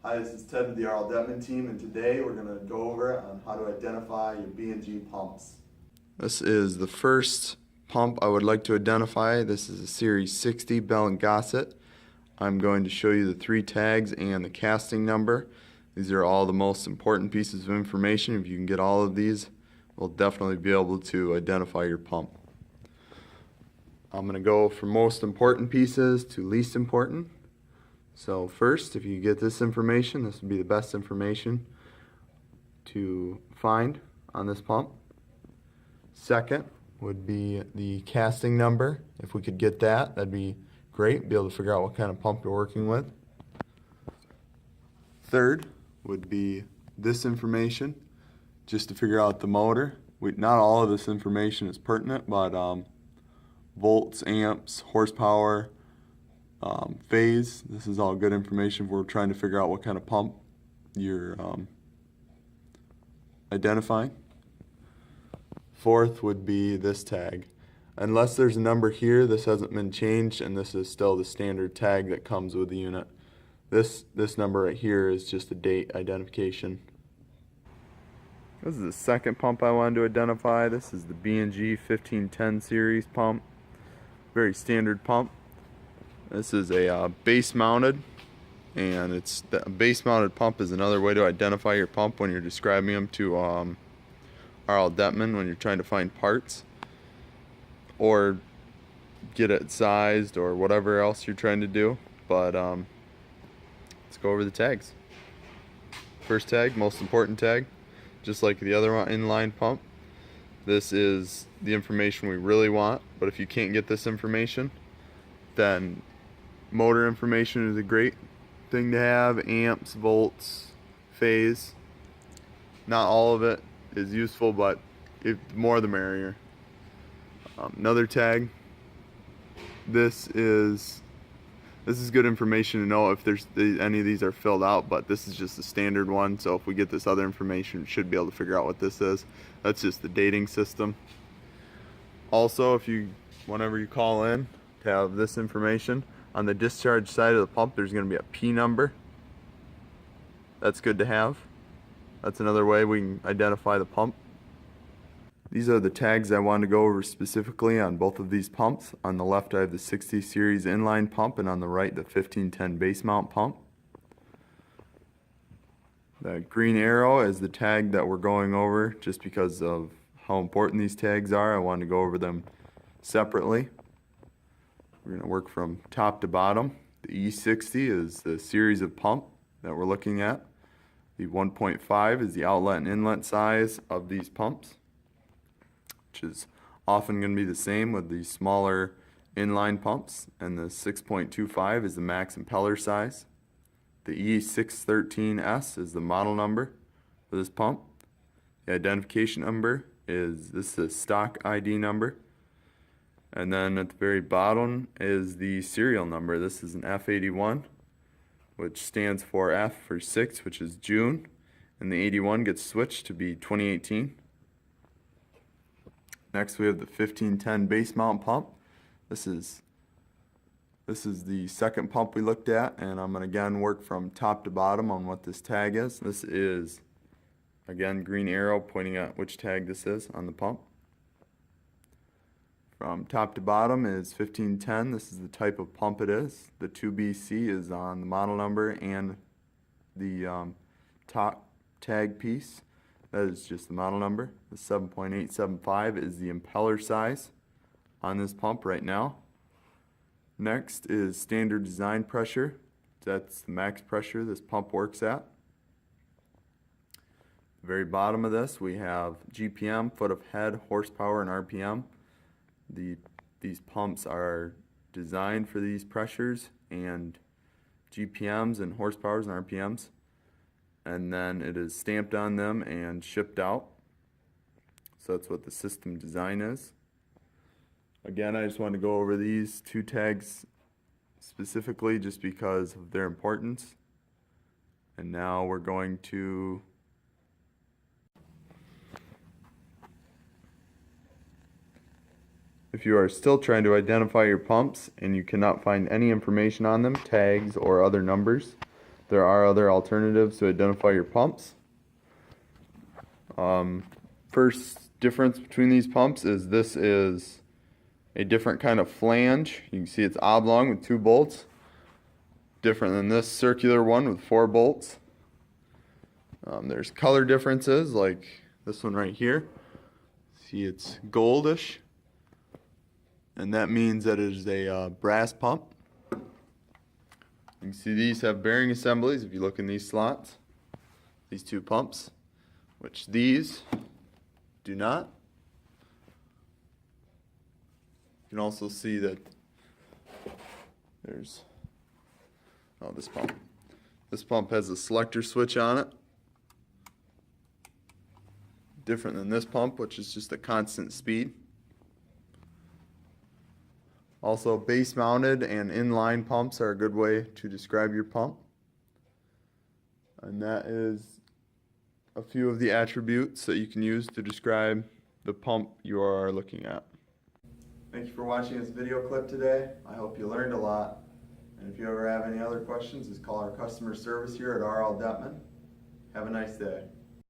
Hi, this is Ted with the Deppmann team, and today we're going to go over on how to identify your B&G pumps. This is the first pump I would like to identify. This is a Series 60 Bell & Gossett. I'm going to show you the 3 tags and the casting number. These are all the most important pieces of information. If you can get all of these, we'll definitely be able to identify your pump. I'm going to go from most important pieces to least important. So first, if you get this information, this would be the best information to find on this pump. Second would be the casting number. If we could get that, that'd be great. Be able to figure out what kind of pump you're working with. Third would be this information, just to figure out the motor. Not all of this information is pertinent, but volts, amps, horsepower, phase. This is all good information if we're trying to figure out what kind of pump you're identifying. Fourth would be this tag. Unless there's a number here, this hasn't been changed, and this is still the standard tag that comes with the unit. This number right here is just a date identification. This is the second pump I wanted to identify. This is the B&G 1510 series pump. Very standard pump. This is a base mounted, and the base mounted pump is another way to identify your pump when you're describing them to R.L. Deppmann when you're trying to find parts or get it sized or whatever else you're trying to do. But let's go over the tags. First tag, most important tag, just like the other inline pump. This is the information we really want, but if you can't get this information, then motor information is a great thing to have. Amps, volts, phase. Not all of it is useful, but the more the merrier. Another tag. This is good information to know if any of these are filled out, but this is just a standard one, so if we get this other information, we should be able to figure out what this is. That's just the dating system. Also, whenever you call in to have this information, on the discharge side of the pump, there's going to be a P number. That's good to have. That's another way we can identify the pump. These are the tags I wanted to go over specifically on both of these pumps. On the left, I have the 60 series inline pump, and on the right, the 1510 base mount pump. The green arrow is the tag that we're going over just because of how important these tags are. I wanted to go over them separately. We're going to work from top to bottom. The E60 is the series of pump that we're looking at. The 1.5 is the outlet and inlet size of these pumps, which is often going to be the same with the smaller inline pumps. And the 6.25 is the max impeller size. The E613S is the model number for this pump. The identification number is the stock ID number. And then at the very bottom is the serial number. This is an F81, which stands for F for 6, which is June. And the 81 gets switched to be 2018. Next we have the 1510 base mount pump. This is the second pump we looked at, and I'm going to again work from top to bottom on what this tag is. This is, again, green arrow pointing at which tag this is on the pump. From top to bottom is 1510. This is the type of pump it is. The 2BC is on the model number and the top tag piece. That is just the model number. The 7.875 is the impeller size on this pump right now. Next is standard design pressure. That's the max pressure this pump works at. The very bottom of this we have GPM, foot of head, horsepower, and RPM. These pumps are designed for these pressures and GPMs and horsepowers and RPMs, and then it is stamped on them and shipped out. So that's what the system design is. Again, I just want to go over these 2 tags specifically just because of their importance. And now we're going to If you are still trying to identify your pumps and you cannot find any information on them, tags or other numbers, There are other alternatives to identify your pumps. First difference between these pumps is this is a different kind of flange. You can see it's oblong with 2 bolts. Different than this circular one with 4 bolts. There's color differences like this one right here. See, it's goldish, and that means that it is a brass pump. You can see these have bearing assemblies if you look in these slots. These 2 pumps, which these do not. You can also see that there's, oh, this pump. This pump has a selector switch on it. Different than this pump, which is just a constant speed. Also, base mounted and inline pumps are a good way to describe your pump. And that is a few of the attributes that you can use to describe the pump you are looking at. Thank you for watching this video clip today. I hope you learned a lot. And if you ever have any other questions, just call our customer service here at R.L. Deppmann. Have a nice day.